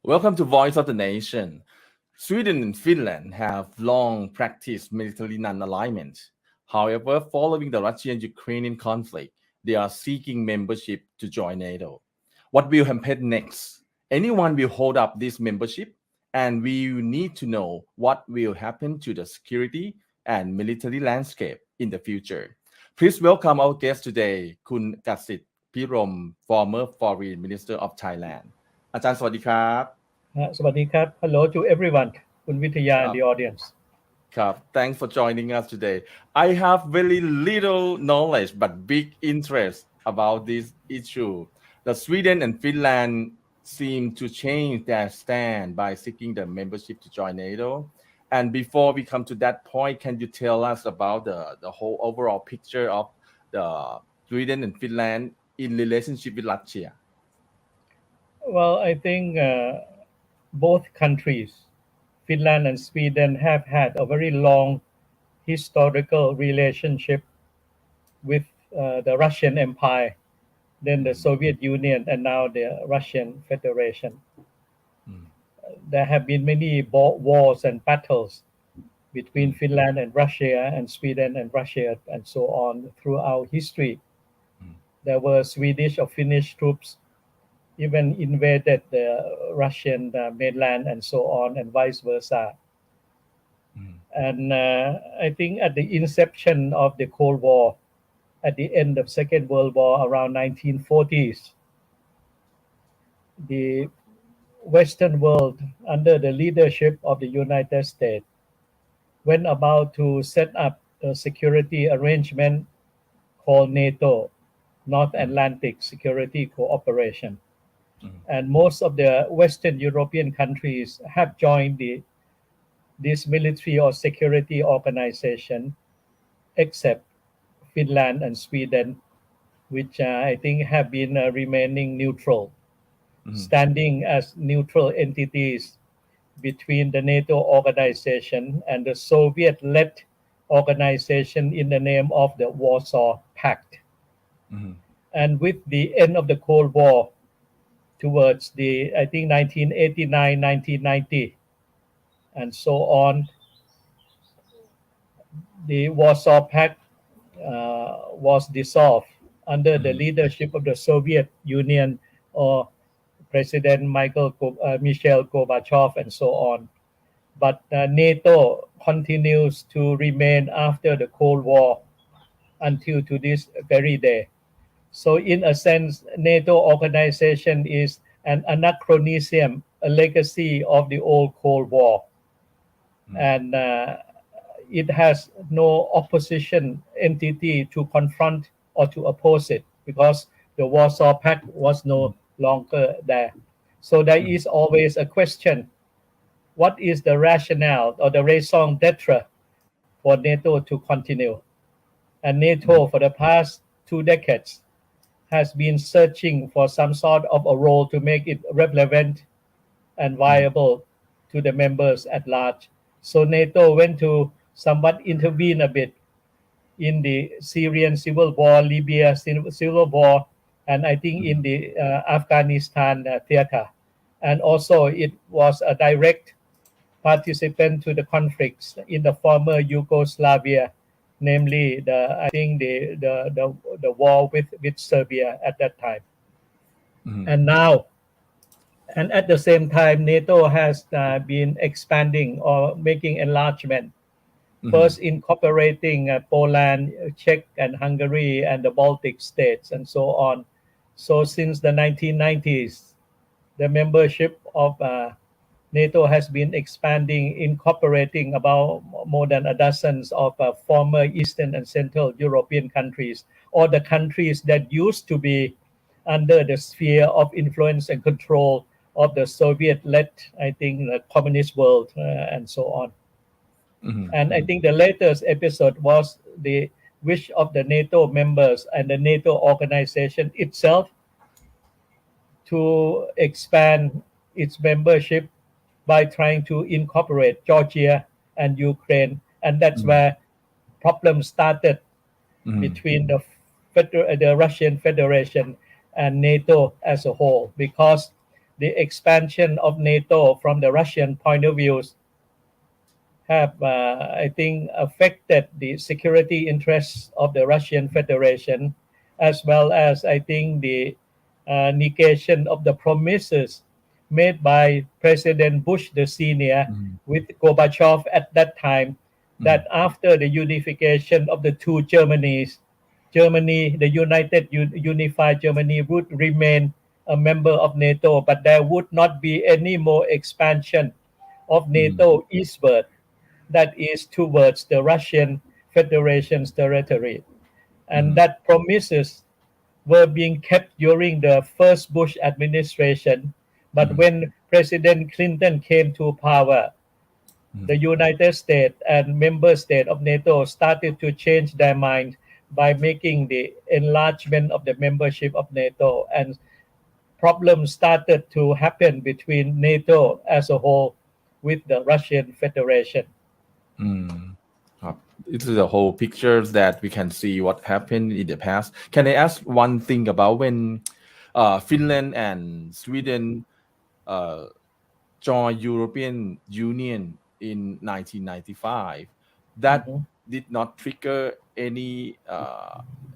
Welcome to Voice of the Nation. Sweden and Finland have long practiced military non-alignment. However, following the Russian-Ukrainian conflict, they are seeking membership to join NATO. What will happen next? Anyone will hold up this membership, and we need to know what will happen to the security and military landscape in the future. Please welcome our guest today, Kun Kasit Pirom, former Foreign Minister of Thailand. อาจารย์สวัสดีครับ สวัสดีครับ Hello to everyone คุณวิทยา and the audience ครับ Thanks for joining us today. I have very little knowledge but big interest about this issue. The Sweden and Finland seem to change their stand by seeking the membership to join NATO. And before we come to that point, can you tell us about the whole overall picture of the Sweden and Finland in relationship with Russia? Well, I think both countries, Finland and Sweden, have had a very long historical relationship with the Russian Empire, then the Soviet Union, and now the Russian Federation. There have been many wars and battles between Finland and Russia and Sweden and Russia and so on throughout history. There were Swedish or Finnish troops even invaded the Russian mainland and so on and vice versa. And I think at the inception of the Cold War, at the end of Second World War around 1940s, the Western world under the leadership of the United States went about to set up a security arrangement called NATO, North Atlantic Security Cooperation. And most of the Western European countries have joined this military or security organization, except Finland and Sweden, which I think have been remaining neutral, standing as neutral entities between the NATO organization and the Soviet-led organization in the name of the Warsaw Pact. And with the end of the Cold War, towards I think 1989, 1990, and so on, the Warsaw Pact was dissolved under the leadership of the Soviet Union or President Mikhail Gorbachev and so on. But NATO continues to remain after the Cold War until to this very day. So in a sense, NATO organization is an anachronism, a legacy of the old Cold War. And it has no opposition entity to confront or to oppose it because the Warsaw Pact was no longer there. So there is always a question, what is the rationale or the raison d'etre for NATO to continue? And NATO for the past 2 decades has been searching for some sort of a role to make it relevant and viable to the members at large. So NATO went to somewhat intervene a bit in the Syrian civil war, Libya civil war, and I think in the Afghanistan theater. And also it was a direct participant to the conflicts in the former Yugoslavia, namely the war with Serbia at that time. And now, and at the same time, NATO has been expanding or making enlargement, first incorporating Poland, Czech and Hungary and the Baltic states and so on. So since the 1990s, the membership of NATO has been expanding, incorporating about more than a dozen of former Eastern and Central European countries, or the countries that used to be under the sphere of influence and control of the Soviet-led, I think, the communist world and so on. And I think the latest episode was the wish of the NATO members and the NATO organization itself to expand its membership by trying to incorporate Georgia and Ukraine. And that's where problems started between the Russian Federation and NATO as a whole, because the expansion of NATO from the Russian point of view have, I think, affected the security interests of the Russian Federation, as well as, I think, the negation of the promises made by President Bush the senior Mhm. with Gorbachev at that time, that Mhm. after the unification of the two Germanys, Germany, the unified Germany would remain a member of NATO, but there would not be any more expansion of Mhm. NATO eastward, that is towards the Russian Federation's territory. And Mhm. that promises were being kept during the first Bush administration. But Mhm. when President Clinton came to power, the Mhm. United States and member states of NATO started to change their mind by making the enlargement of the membership of NATO, and problems started to happen between NATO as a whole with the Russian Federation. Mm. It is a whole pictures that we can see what happened in the past. Can I ask one thing about when Finland and Sweden uh, joined European Union in 1995? That Mhm. did not trigger any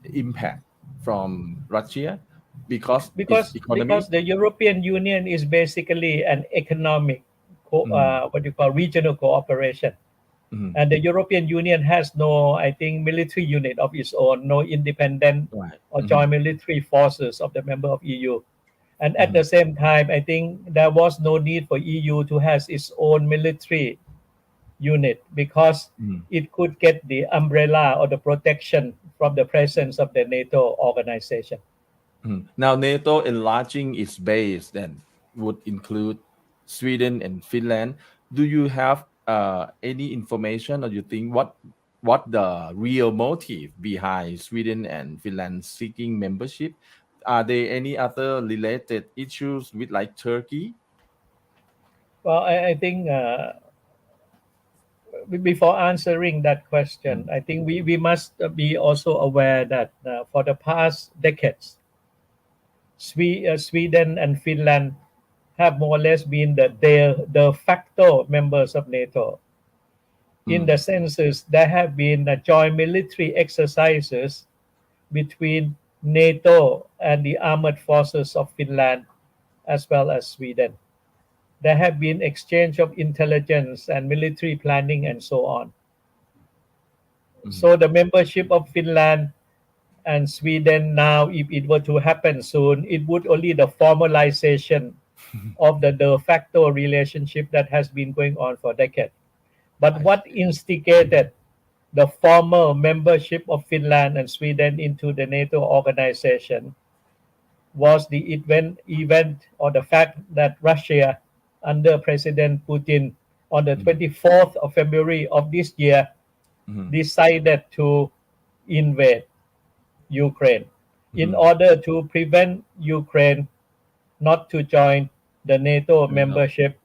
impact from Russia because its Because economy. the European Union is basically an economic Mm, what you call regional cooperation, mm, and the European Union has no, I think, military unit of its own, no independent right. or Mm-hmm, joint military forces of the member of EU. And at mm-hmm, the same time, I think there was no need for EU to have its own military unit, because mm-hmm. it could get the umbrella or the protection from the presence of the NATO organization. Now, NATO enlarging its base then would include Sweden and Finland. Do you have any information, or you think what the real motive behind Sweden and Finland seeking membership? Are there any other related issues with like Turkey? Well, I think before answering that question, Mm, I think we must be also aware that for the past decades, Sweden and Finland have more or less been the de facto members of NATO. In the mm, senses, there have been joint military exercises between NATO and the armed forces of Finland as well as Sweden. There have been exchange of intelligence and military planning and so on. mm, So the membership of Finland and Sweden now, if it were to happen soon, it would only the formalization of the de facto relationship that has been going on for decades. But I what see. instigated the formal membership of Finland and Sweden into the NATO organization was the event or the fact that Russia, under President Putin, on the Mm, 24th of February of this year, mm, decided to invade Ukraine in mm, order to prevent Ukraine not to join the NATO NATO. membership,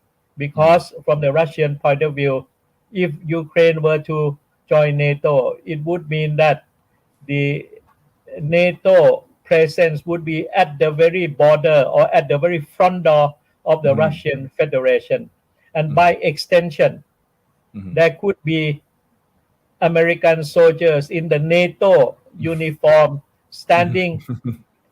Mm, because from the Russian point of view, if Ukraine were to join NATO, it would mean that the NATO presence would be at the very border or at the very front door of the mm, Russian Federation. And mm, by extension, mm, there could be American soldiers in the NATO uniform mm, standing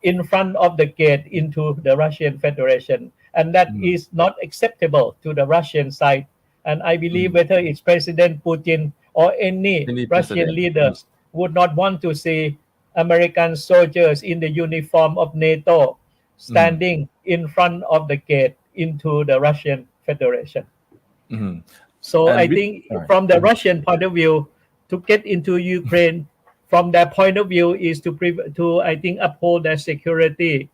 in front of the gate into the Russian Federation. And that mm, is not acceptable to the Russian side. And I believe mm. whether it's President Putin or any Any Russian president? Mm, leaders would not want to see American soldiers in the uniform of NATO mm, standing in front of the gate into the Russian Federation. mm. So And I with think right. from the Mhm, Russian point of view, to get into Ukraine, from their point of view, is to I think uphold their security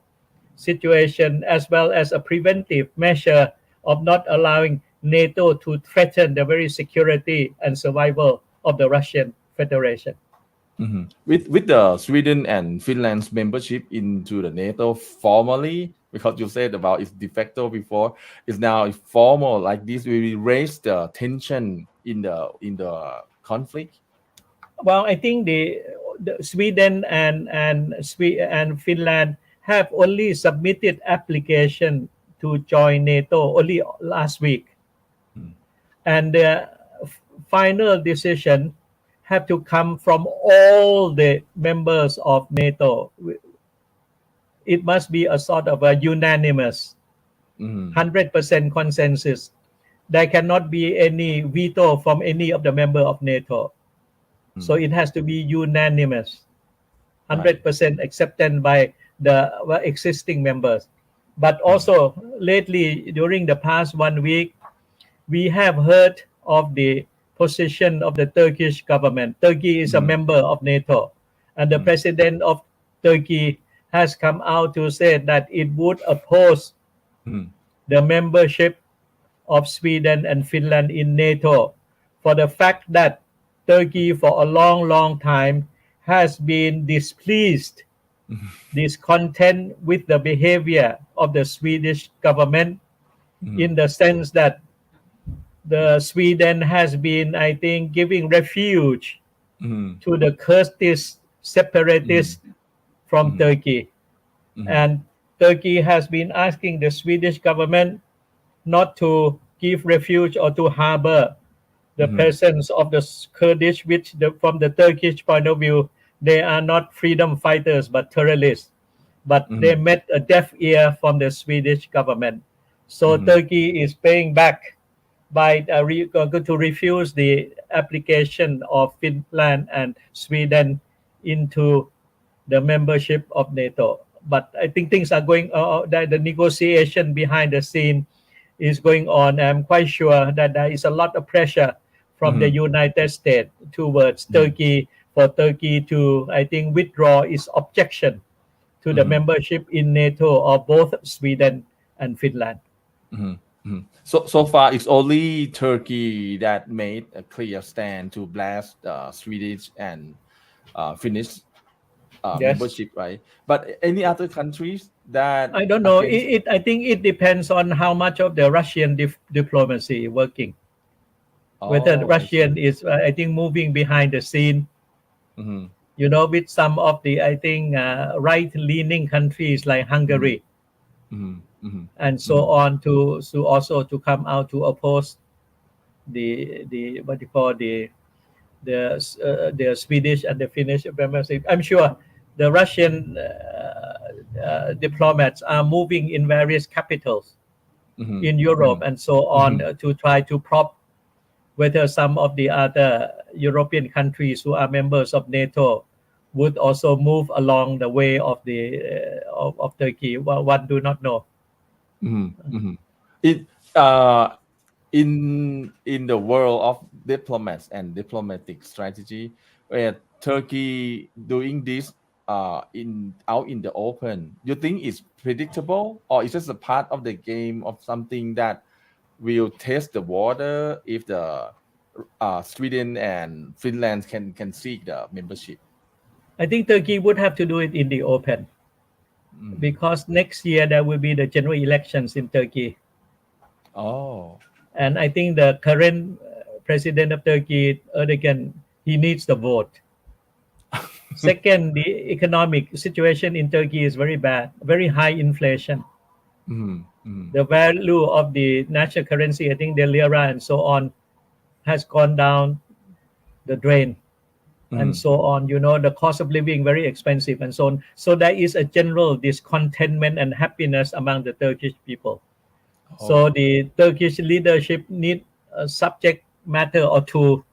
situation, as well as a preventive measure of not allowing NATO to threaten the very security and survival of the Russian Federation. with the Sweden and Finland's membership into the NATO formally, because you said about its de facto before, is now formal like this. We will raise the tension in the conflict. Well, I think the Sweden and Finland have only submitted application to join NATO only last week. And the final decision have to come from all the members of NATO. It must be a sort of a unanimous 100% consensus. There cannot be any veto from any of the member of NATO. So it has to be unanimous, 100% accepted by the existing members. But also lately, during the past 1 week, we have heard of the position of the Turkish government. Turkey is a member of NATO, and the president of Turkey has come out to say that it would oppose the membership of Sweden and Finland in NATO for the fact that Turkey for a long time has been displeased, discontent with the behavior of the Swedish government in the sense that the Sweden has been, I think, giving refuge to the Kurdish separatists from Turkey. And Turkey has been asking the Swedish government not to give refuge or to harbor the presence of the Kurdish, which from the Turkish point of view, they are not freedom fighters but terrorists. But they met a deaf ear from the Swedish government. So Turkey is paying back by going to refuse the application of Finland and Sweden into the membership of NATO. But I think things are going, the negotiation behind the scene is going on. I'm quite sure that there is a lot of pressure from the United States towards Turkey, for Turkey to, I think, withdraw its objection to the membership in NATO of both Sweden and Finland. So far, it's only Turkey that made a clear stand to blast Swedish and Finnish membership, right? But any other countries that I don't know. I think it depends on how much of the Russian diplomacy working. Whether Russian is, I think, moving behind the scene. You know, with some of the, I think, right-leaning countries like Hungary and so on to also to come out to oppose the what you call the Swedish and the Finnish membership. I'm sure the Russian diplomats are moving in various capitals in Europe and so on to try to prop whether some of the other European countries who are members of NATO would also move along the way of the of Turkey. Well, one do not know. It in the world of diplomats and diplomatic strategy, where Turkey doing this out in the open, you think it's predictable, or is just a part of the game of something that will test the water if the Sweden and Finland can seek the membership? I think Turkey would have to do it in the open because next year there will be the general elections in Turkey. And I think the current president of Turkey, Erdogan, he needs the vote. Second, the economic situation in Turkey is very bad, very high inflation. The value of the national currency, I think the lira and so on, has gone down the drain. And so on, you know, the cost of living very expensive and so on. So there is a general discontentment and happiness among the Turkish people. So the Turkish leadership need a subject matter or two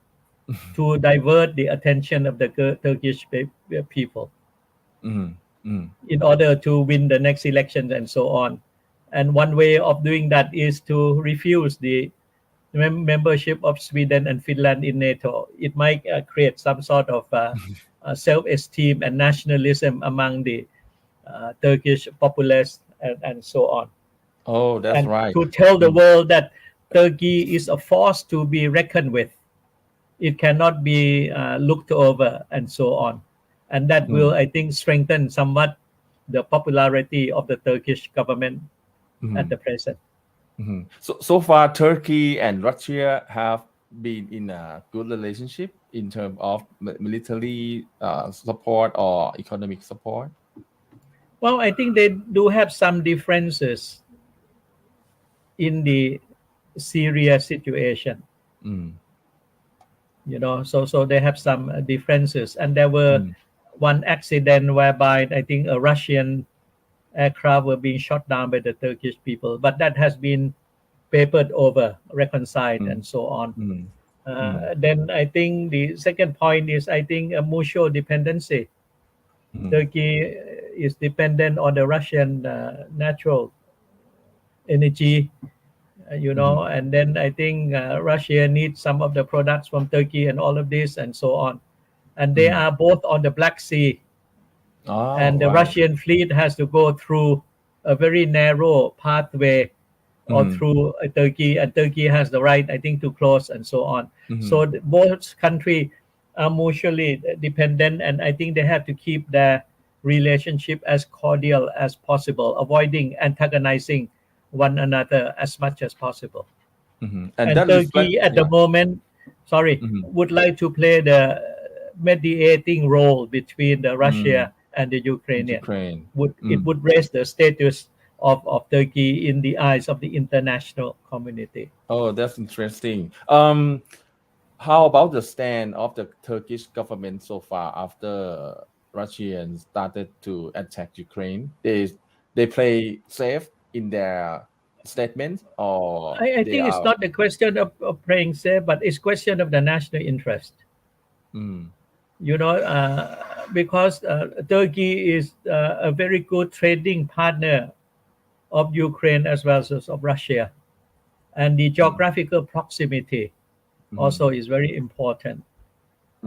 to divert the attention of the Turkish people in order to win the next elections and so on. And one way of doing that is to refuse the membership of Sweden and Finland in NATO. It might create some sort of self-esteem and nationalism among the Turkish populace and so on. That's right. To tell the world that Turkey is a force to be reckoned with. It cannot be looked over and so on. And that will, I think, strengthen somewhat the popularity of the Turkish government at the present. So far, Turkey and Russia have been in a good relationship in terms of military support or economic support. Well, I think they do have some differences. in the Syria situation. So they have some differences, and there were one accident whereby I think a Russian aircraft were being shot down by the Turkish people, but that has been papered over, reconciled, and so on. Then I think the second point is I think a mutual dependency. Turkey is dependent on the Russian natural energy, and then I think Russia needs some of the products from Turkey and all of this and so on. And they are both on the Black Sea, and the Russian fleet has to go through a very narrow pathway or through Turkey, and Turkey has the right, I think, to close and so on. So both countries are mutually dependent, and I think they have to keep their relationship as cordial as possible, avoiding antagonizing one another as much as possible. And And that Turkey at the moment, would like to play the mediating role between the Russia and the Ukrainian. Ukraine. It would raise the status of Turkey in the eyes of the international community. Oh, that's interesting. How about the stand of the Turkish government so far after Russians started to attack Ukraine? They play safe in their statement, or I they think it's are not a question of playing safe, but it's question of the national interest. Because Turkey is a very good trading partner of Ukraine as well as of Russia, and the geographical proximity also is very important.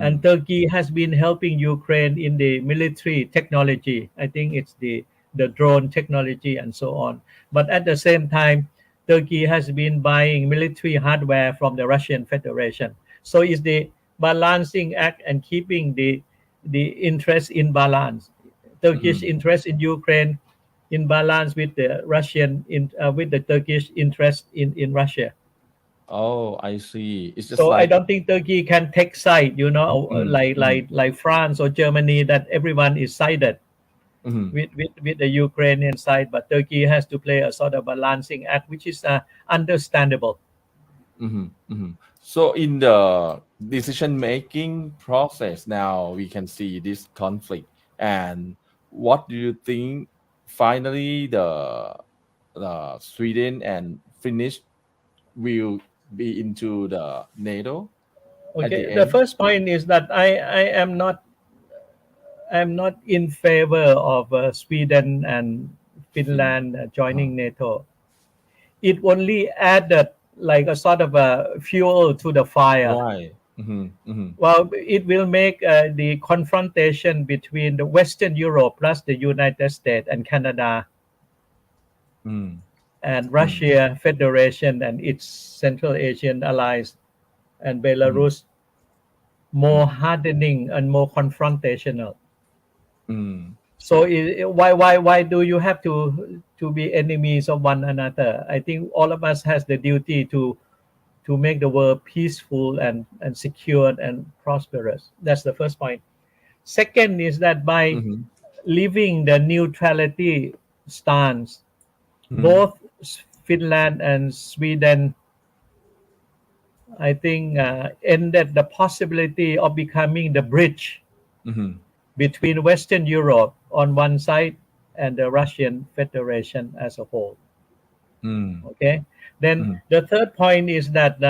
And Turkey has been helping Ukraine in the military technology. I think it's the drone technology and so on. But at the same time, Turkey has been buying military hardware from the Russian Federation. So it's the balancing act and keeping the interest in balance. Turkish interest in Ukraine in balance with the with the Turkish interest in Russia. Oh, I see. It's just So I like don't think Turkey can take side, like France or Germany, that everyone is sided with the Ukrainian side, but Turkey has to play a sort of balancing act, which is understandable. So in the decision-making process now, we can see this conflict. And what do you think finally the Sweden and Finnish will be into the NATO at the Okay, the end? first point is that I'm not in favor of Sweden and Finland joining NATO. It only added like a sort of a fuel to the fire. Why? Well, it will make the confrontation between the Western Europe plus the United States and Canada and Russia Federation and its Central Asian allies and Belarus more hardening and more confrontational. So why do you have to be enemies of one another? I think all of us has the duty to make the world peaceful and secure and prosperous. That's the first point. Second is that by leaving the neutrality stance, both Finland and Sweden, I think, ended the possibility of becoming the bridge between Western Europe on one side and the Russian Federation as a whole. Okay. Then the third point is that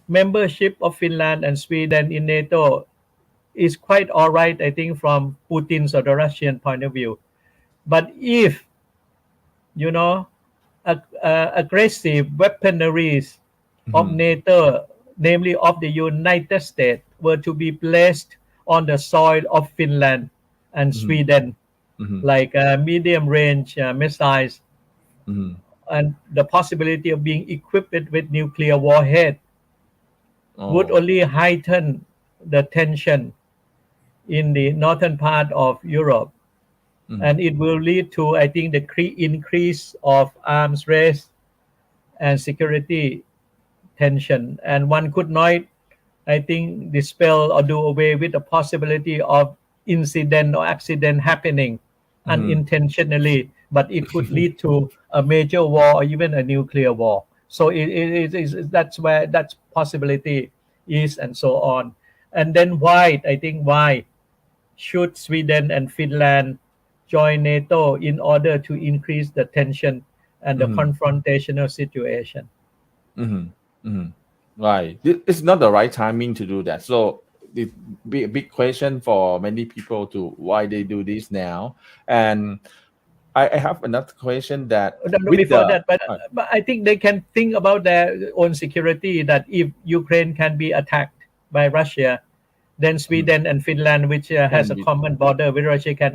membership of Finland and Sweden in NATO is quite all right, I think, from Putin's or the Russian point of view. But if, aggressive weaponaries of NATO, namely of the United States, were to be placed on the soil of Finland and Sweden, like medium-range missiles, and the possibility of being equipped with nuclear warhead would only heighten the tension in the northern part of Europe. And it will lead to, I think, the increase of arms race and security tension. And one could not, I think, dispel or do away with the possibility of incident or accident happening unintentionally, but it could lead to a major war or even a nuclear war. So that's where that possibility is, and so on. And then why should Sweden and Finland join NATO in order to increase the tension and the Mm-hmm. confrontational situation? Mm-hmm. Mm-hmm. Right. It's not the right timing to do that. So it be a big question for many people to why they do this now. And I have another question that No, with before the that, but I think they can think about their own security, that if Ukraine can be attacked by Russia, then Sweden and Finland, which has can a be common border with Russia, can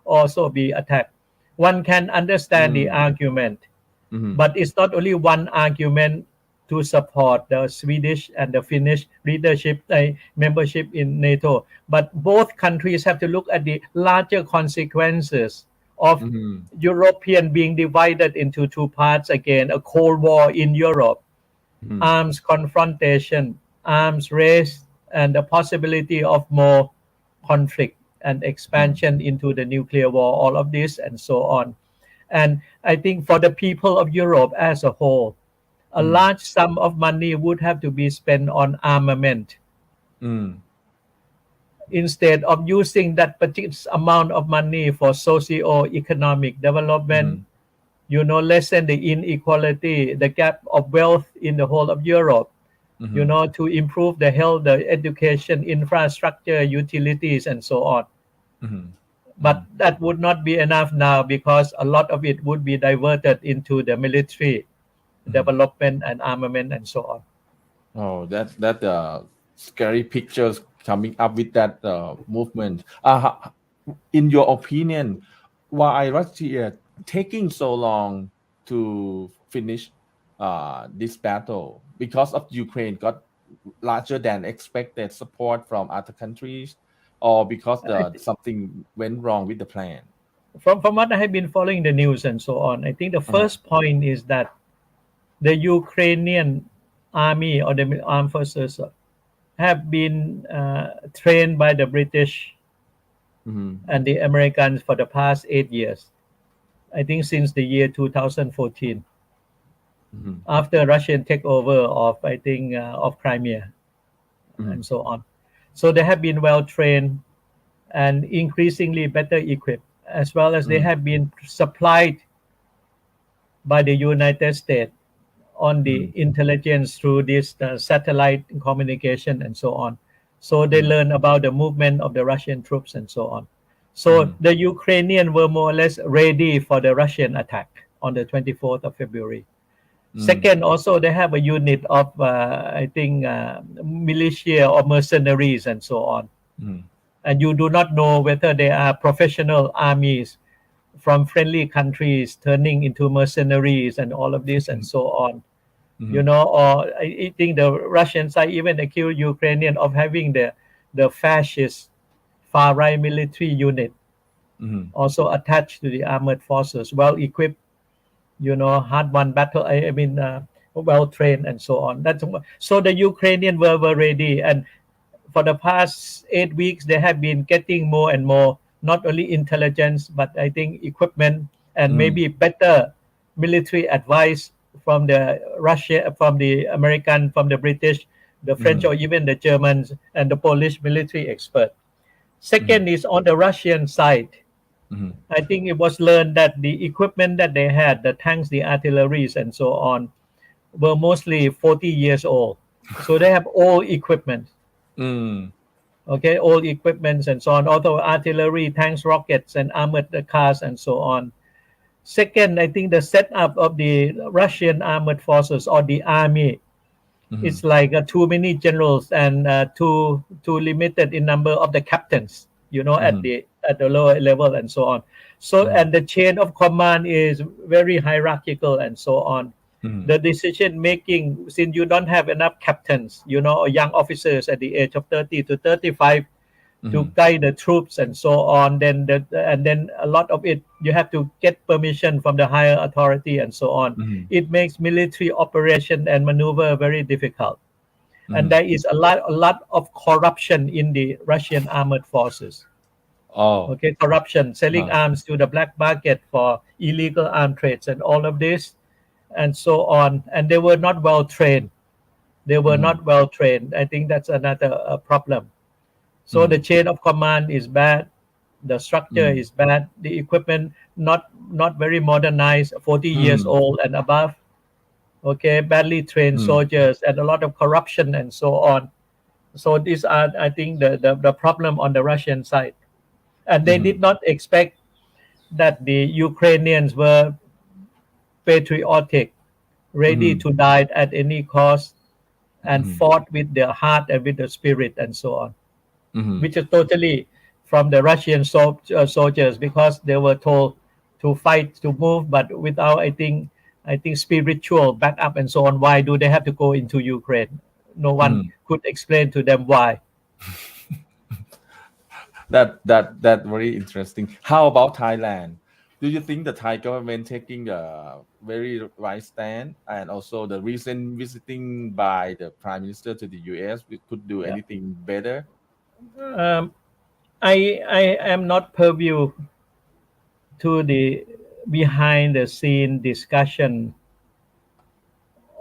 also be attacked. One can understand the argument, mm-hmm. but it's not only one argument to support the Swedish and the Finnish leadership membership in NATO, but both countries have to look at the larger consequences of Mm-hmm. European being divided into two parts again, a Cold War in Europe, Mm-hmm. arms confrontation, arms race, and the possibility of more conflict and expansion into the nuclear war, all of this and so on. And I think for the people of Europe as a whole, a Mm-hmm. large sum of money would have to be spent on armament Mm-hmm. instead of using that particular amount of money for socio-economic development, lessen the inequality, the gap of wealth in the whole of Europe, Mm-hmm. to improve the health, the education, infrastructure, utilities, and so on. Mm-hmm. But that would not be enough now, because a lot of it would be diverted into the military Mm-hmm. development and armament and so on. Oh, that scary pictures coming up with that movement. In your opinion, why Russia taking so long to finish this battle? Because of Ukraine got larger than expected support from other countries, or because something went wrong with the plan? From what I have been following the news and so on, I think the Uh-huh. first point is that the Ukrainian army or the armed forces have been trained by the British Mm-hmm. and the Americans for the past 8 years. I think since the year 2014, Mm-hmm. after Russian takeover of, I think, of Crimea Mm-hmm. and so on. So they have been well trained and increasingly better equipped, as well as they Mm-hmm. have been supplied by the United States on the intelligence through this satellite communication and so on. So they Mm-hmm. learn about the movement of the Russian troops and so on. So Mm-hmm. the Ukrainians were more or less ready for the Russian attack on the 24th of February. Second, also they have a unit of, I think, militia or mercenaries and so on. Mm-hmm. And you do not know whether they are professional armies from friendly countries turning into mercenaries and all of this and so on. Mm-hmm. Or I think the Russian side even accused Ukrainian of having the fascist far right military unit Mm-hmm. also attached to the armored forces, well equipped, hard won battle. I mean, well trained and so on. So the Ukrainians were ready, and for the past 8 weeks they have been getting more and more, not only intelligence but I think equipment and Mm-hmm. maybe better military advice from the Russia, from the American, from the British, the French, Mm-hmm. or even the Germans and the Polish military expert. Mm-hmm. Second is on the Russian side. Mm-hmm. I think it was learned that the equipment that they had, the tanks, the artilleries, and so on, were mostly 40 years old. So they have old equipment. Mm-hmm. Okay, old equipments and so on, although artillery, tanks, rockets, and armored cars and so on. Second, I think the setup of the Russian armored forces or the army, Mm-hmm. it's like too many generals and too limited in number of the captains, Mm-hmm. at the lower level and so on. So, and the chain of command is very hierarchical and so on. Mm-hmm. The decision making, since you don't have enough captains, or young officers at the age of 30 to 35 to guide the troops and so on, then a lot of it you have to get permission from the higher authority and so on. Mm-hmm. It makes military operation and maneuver very difficult. And Mm-hmm. there is a lot of corruption in the Russian armored forces. Oh. Okay, corruption, selling arms to the black market for illegal arm trades and all of this. and so on, and they were not well trained. They were not well trained. I think that's another problem. So the chain of command is bad, the structure is bad, the equipment not very modernized, 40 years old and above. Okay, badly trained soldiers and a lot of corruption and so on. So these are, I think, the problem on the Russian side. And they did not expect that the Ukrainians were patriotic, ready to die at any cost, and fought with their heart and with the spirit and so on, which is totally from the Russian soldiers, because they were told to fight, to move, but without, I think spiritual backup and so on. Why do they have to go into Ukraine? No one could explain to them why. That very interesting. How about Thailand? Do you think the Thai government taking a very right stand, and also the recent visiting by the Prime Minister to the US, we could do anything better? Um, I am not purview to the behind the scene discussion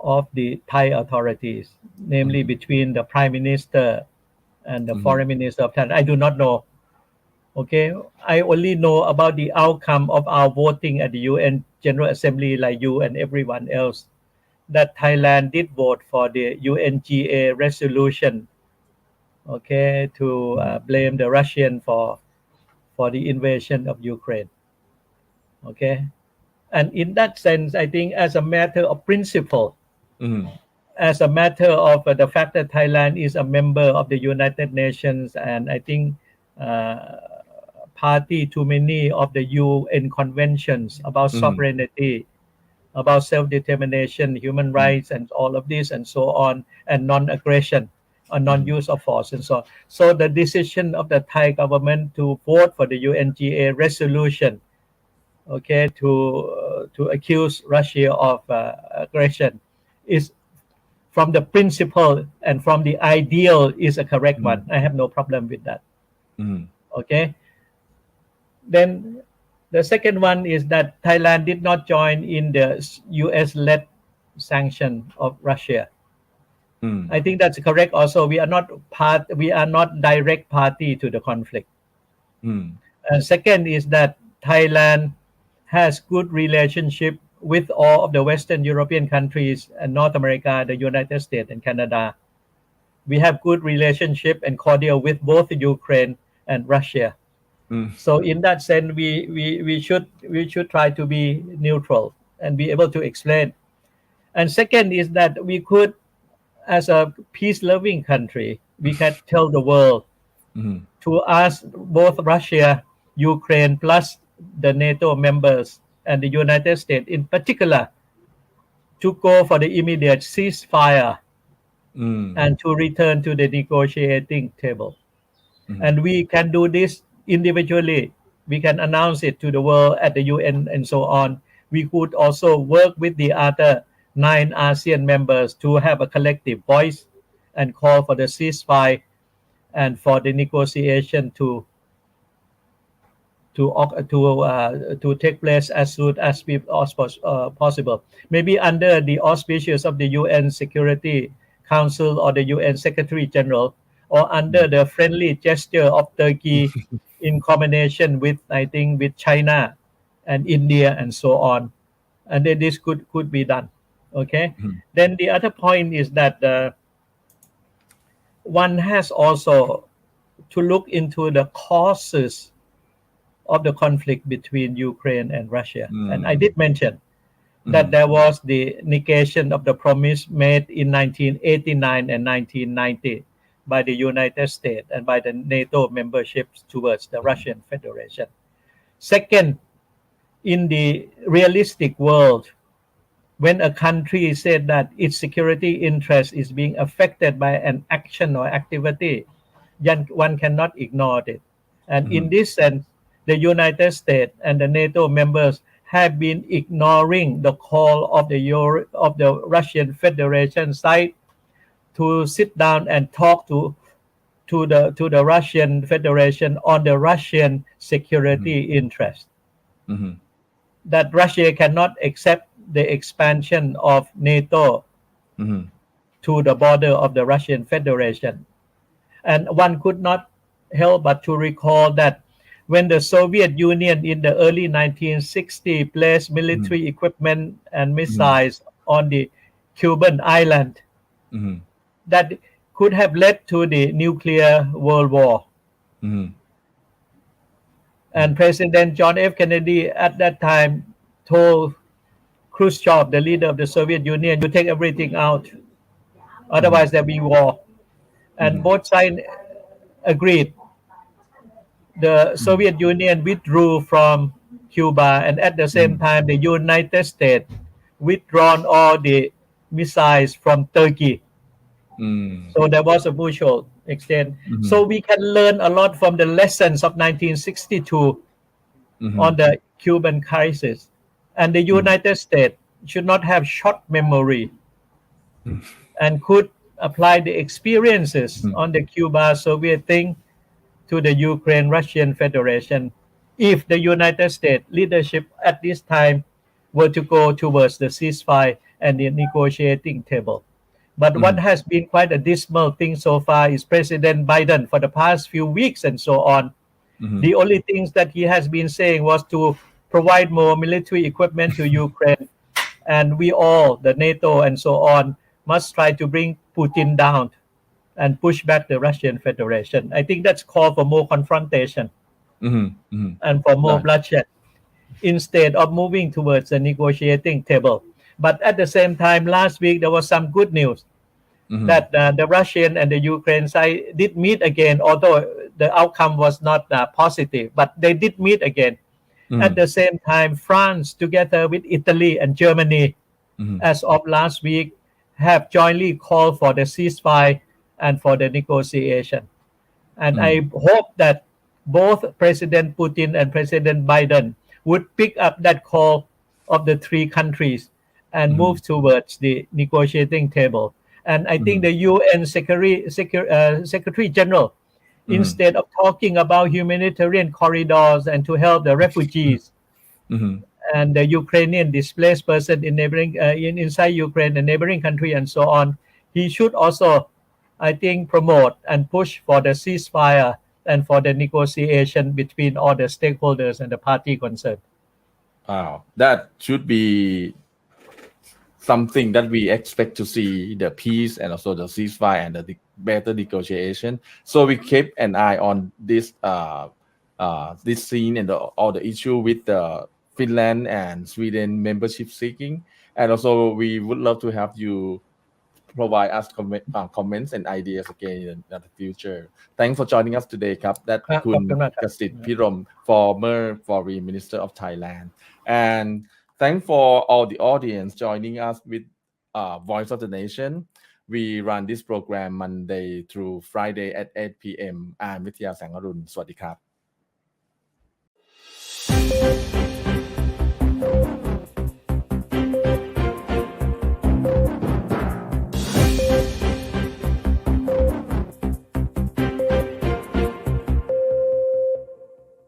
of the Thai authorities, namely between the Prime Minister and the Foreign Minister of Thailand. I do not know. Okay, I only know about the outcome of our voting at the UN General Assembly, like you and everyone else, that Thailand did vote for the UNGA resolution, okay, to blame the Russian for the invasion of Ukraine. Okay, and in that sense, I think as a matter of principle, as a matter of the fact that Thailand is a member of the United Nations, and I think party to many of the UN conventions about sovereignty, about self-determination, human rights, and all of this, and so on, and non-aggression or non-use of force, and so on. So the decision of the Thai government to vote for the UNGA resolution, okay, to accuse Russia of aggression, is from the principle and from the ideal is a correct one. I have no problem with that. Okay. Then the second one is that Thailand did not join in the US-led sanction of Russia. I think that's correct. Also, we are not direct party to the conflict. And second is that Thailand has good relationship with all of the Western European countries and North America, the United States and Canada. We have good relationship and cordial with both Ukraine and Russia. So in that sense, we should try to be neutral and be able to explain. And second is that we could, as a peace-loving country, we can tell the world to ask both Russia, Ukraine, plus the NATO members and the United States in particular, to go for the immediate ceasefire and to return to the negotiating table. And we can do this individually. We can announce it to the world at the UN and so on. We could also work with the other 9 ASEAN members to have a collective voice and call for the ceasefire and for the negotiation to take place as soon as possible. Maybe under the auspices of the UN Security Council or the UN Secretary General, or under the friendly gesture of Turkey in combination with, I think, with China and India and so on. And then this could be done. Okay. Then the other point is that one has also to look into the causes of the conflict between Ukraine and Russia. And I did mention that there was the negation of the promise made in 1989 and 1990 by the United States and by the NATO memberships towards the Russian Federation. Second, in the realistic world, when a country said that its security interest is being affected by an action or activity, one cannot ignore it. And in this sense, the United States and the NATO members have been ignoring the call of the Russian Federation side to sit down and talk to the Russian Federation on the Russian security interest. That Russia cannot accept the expansion of NATO to the border of the Russian Federation. And one could not help but to recall that when the Soviet Union in the early 1960s placed military equipment and missiles on the Cuban island, that could have led to the nuclear world war. And President John F. Kennedy at that time told Khrushchev, the leader of the Soviet Union, you take everything out, otherwise there'll be war. And both sides agreed. The Soviet Union withdrew from Cuba, and at the same time, the United States withdrawn all the missiles from Turkey. So there was a mutual exchange. So we can learn a lot from the lessons of 1962 on the Cuban crisis. And the United States should not have short memory and could apply the experiences on the Cuba-Soviet thing to the Ukraine-Russian Federation if the United States leadership at this time were to go towards the ceasefire and the negotiating table. But what has been quite a dismal thing so far is President Biden for the past few weeks and so on. The only things that he has been saying was to provide more military equipment to Ukraine. And we all, the NATO and so on, must try to bring Putin down and push back the Russian Federation. I think that's call for more confrontation and for more bloodshed instead of moving towards the negotiating table. But at the same time, last week there was some good news that the Russian and the Ukraine side did meet again, although the outcome was not positive, but they did meet again. At the same time, France, together with Italy and Germany, as of last week, have jointly called for the ceasefire and for the negotiation. And I hope that both President Putin and President Biden would pick up that call of the three countries and move towards the negotiating table. And I think the UN Secretary General, instead of talking about humanitarian corridors and to help the refugees and the Ukrainian displaced person in neighboring inside Ukraine and neighboring country and so on, he should also, I think, promote and push for the ceasefire and for the negotiation between all the stakeholders and the party concerned. Wow, that should be something that we expect to see, the peace and also the ceasefire and the better negotiation. So we keep an eye on this this scene and all the issue with the Finland and Sweden membership seeking. And also we would love to have you provide us comments and ideas again in the future. Thanks for joining us today ครับ that คุณกสิทธิ์พิรม former foreign minister of Thailand, and thanks for all the audience joining us with Voice of the Nation. We run this program Monday through Friday at 8 p.m. I'm วิทยาแสงอรุณ สวัสดีครับ